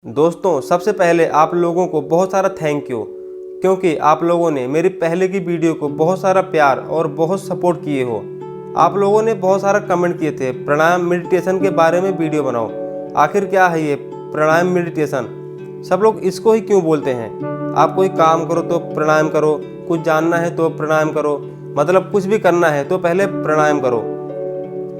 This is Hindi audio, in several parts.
दोस्तों, सबसे पहले आप लोगों को बहुत सारा थैंक यू, क्योंकि आप लोगों ने मेरी पहले की वीडियो को बहुत सारा प्यार और बहुत सपोर्ट किए हो। आप लोगों ने बहुत सारा कमेंट किए थे प्राणायाम मेडिटेशन के बारे में वीडियो बनाओ। आखिर क्या है ये प्राणायाम मेडिटेशन? सब लोग इसको ही क्यों बोलते हैं? आप कोई काम करो तो प्राणायाम करो, कुछ जानना है तो प्राणायाम करो, मतलब कुछ भी करना है तो पहले प्राणायाम करो।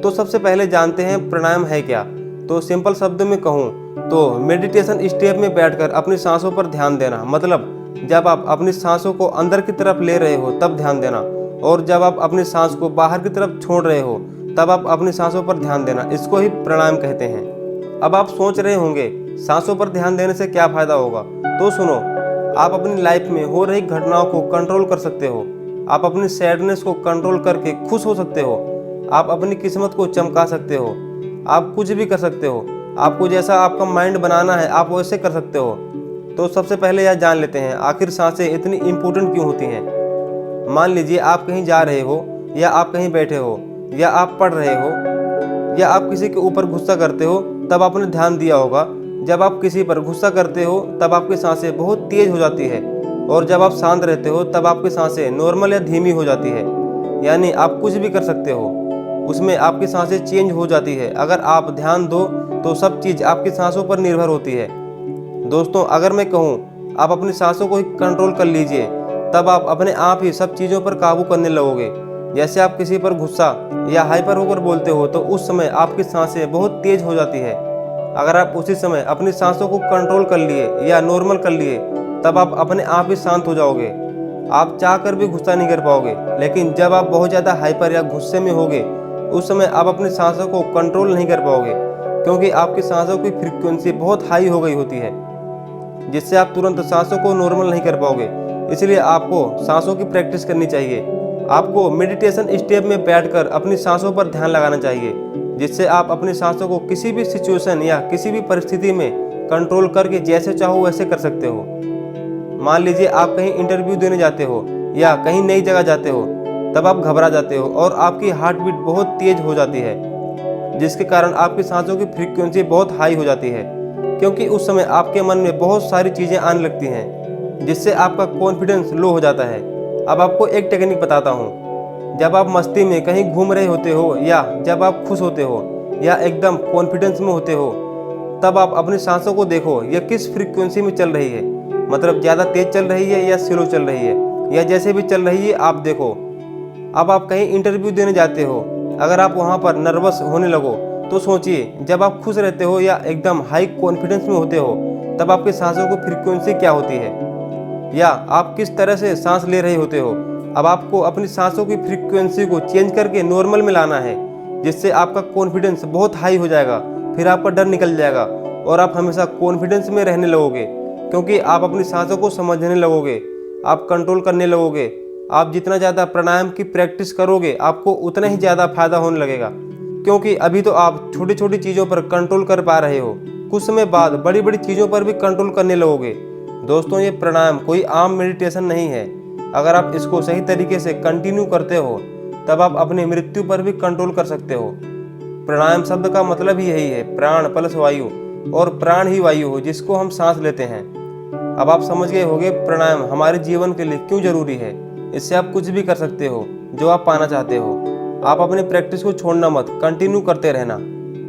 तो सबसे पहले जानते हैं प्राणायाम है क्या। तो सिंपल शब्द में कहूँ तो मेडिटेशन स्टेप में बैठकर अपनी सांसों पर ध्यान देना, मतलब जब आप अपनी सांसों को अंदर की तरफ ले रहे हो तब ध्यान देना, और जब आप अपनी सांस को बाहर की तरफ छोड़ रहे हो तब आप अपनी सांसों पर ध्यान देना। इसको ही प्राणायाम कहते हैं। अब आप सोच रहे होंगे सांसों पर ध्यान देने से क्या फायदा होगा, तो सुनो। आप अपनी लाइफ में हो रही घटनाओं को कंट्रोल कर सकते हो। आप अपनी सैडनेस को कंट्रोल करके खुश हो सकते हो। आप अपनी किस्मत को चमका सकते हो। आप कुछ भी कर सकते हो। आपको जैसा आपका माइंड बनाना है आप वैसे कर सकते हो। तो सबसे पहले यह जान लेते हैं आखिर सांसें इतनी इम्पोर्टेंट क्यों होती हैं। मान लीजिए आप कहीं जा रहे हो, या आप कहीं बैठे हो, या आप पढ़ रहे हो, या आप किसी के ऊपर गुस्सा करते हो, तब आपने ध्यान दिया होगा जब आप किसी पर गुस्सा करते हो तब आपकी सांसें बहुत तेज हो जाती है, और जब आप शांत रहते हो तब आपकी सांसें नॉर्मल या धीमी हो जाती है। यानी आप कुछ भी कर सकते हो, उसमें आपकी सांसें चेंज हो जाती है। अगर आप ध्यान दो तो सब चीज़ आपकी सांसों पर निर्भर होती है। दोस्तों, अगर मैं कहूँ आप अपनी सांसों को ही कंट्रोल कर लीजिए, तब आप अपने आप ही सब चीज़ों पर काबू करने लगोगे। जैसे आप किसी पर गुस्सा या हाइपर होकर बोलते हो तो उस समय आपकी सांसें बहुत तेज हो जाती है। अगर आप उसी समय अपनी सांसों को कंट्रोल कर लिए या नॉर्मल कर लिए, तब आप अपने आप ही शांत हो जाओगे। आप चाह कर भी गुस्सा नहीं कर पाओगे, लेकिन जब आप बहुत ज़्यादा हाइपर या गुस्से में होगे उस समय आप अपनी सांसों को कंट्रोल नहीं कर पाओगे, क्योंकि आपकी सांसों की फ्रीक्वेंसी बहुत हाई हो गई होती है, जिससे आप तुरंत सांसों को नॉर्मल नहीं कर पाओगे। इसलिए आपको सांसों की प्रैक्टिस करनी चाहिए। आपको मेडिटेशन स्टेप में बैठकर अपनी सांसों पर ध्यान लगाना चाहिए, जिससे आप अपनी सांसों को किसी भी सिचुएशन या किसी भी परिस्थिति में कंट्रोल करके जैसे चाहो वैसे कर सकते हो। मान लीजिए आप कहीं इंटरव्यू देने जाते हो या कहीं नई जगह जाते हो, तब आप घबरा जाते हो और आपकी हार्ट बीट बहुत तेज हो जाती है, जिसके कारण आपकी सांसों की फ्रीक्वेंसी बहुत हाई हो जाती है, क्योंकि उस समय आपके मन में बहुत सारी चीज़ें आने लगती हैं, जिससे आपका कॉन्फिडेंस लो हो जाता है। अब आपको एक टेक्निक बताता हूँ। जब आप मस्ती में कहीं घूम रहे होते हो, या जब आप खुश होते हो, या एकदम कॉन्फिडेंस में होते हो, तब आप अपनी सांसों को देखो यह किस फ्रीक्वेंसी में चल रही है, मतलब ज़्यादा तेज चल रही है या स्लो चल रही है, या जैसे भी चल रही है आप देखो। अब आप कहीं इंटरव्यू देने जाते हो, अगर आप वहाँ पर नर्वस होने लगो तो सोचिए जब आप खुश रहते हो या एकदम हाई कॉन्फिडेंस में होते हो तब आपकी सांसों की फ्रीक्वेंसी क्या होती है, या आप किस तरह से सांस ले रहे होते हो। अब आपको अपनी सांसों की फ्रीक्वेंसी को चेंज करके नॉर्मल में लाना है, जिससे आपका कॉन्फिडेंस बहुत हाई हो जाएगा। फिर आपका डर निकल जाएगा और आप हमेशा कॉन्फिडेंस में रहने लगोगे, क्योंकि आप अपनी सांसों को समझने लगोगे, आप कंट्रोल करने लगोगे। आप जितना ज़्यादा प्राणायाम की प्रैक्टिस करोगे आपको उतना ही ज़्यादा फायदा होने लगेगा, क्योंकि अभी तो आप छोटी छोटी चीज़ों पर कंट्रोल कर पा रहे हो, कुछ समय बाद बड़ी बड़ी चीज़ों पर भी कंट्रोल करने लगोगे। दोस्तों, ये प्राणायाम कोई आम मेडिटेशन नहीं है। अगर आप इसको सही तरीके से कंटिन्यू करते हो तब आप अपनी मृत्यु पर भी कंट्रोल कर सकते हो। प्राणायाम शब्द का मतलब ही यही है, प्राण प्लस वायु, और प्राण ही वायु हो जिसको हम सांस लेते हैं। अब आप समझ गए होंगे प्राणायाम हमारे जीवन के लिए क्यों जरूरी है। इससे आप कुछ भी कर सकते हो जो आप पाना चाहते हो। आप अपनी प्रैक्टिस को छोड़ना मत, कंटिन्यू करते रहना।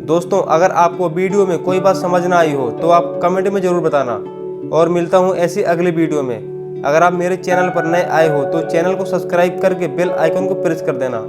दोस्तों, अगर आपको वीडियो में कोई बात समझ ना आई हो तो आप कमेंट में ज़रूर बताना, और मिलता हूँ ऐसी अगली वीडियो में। अगर आप मेरे चैनल पर नए आए हो तो चैनल को सब्सक्राइब करके बेल आइकन को प्रेस कर देना।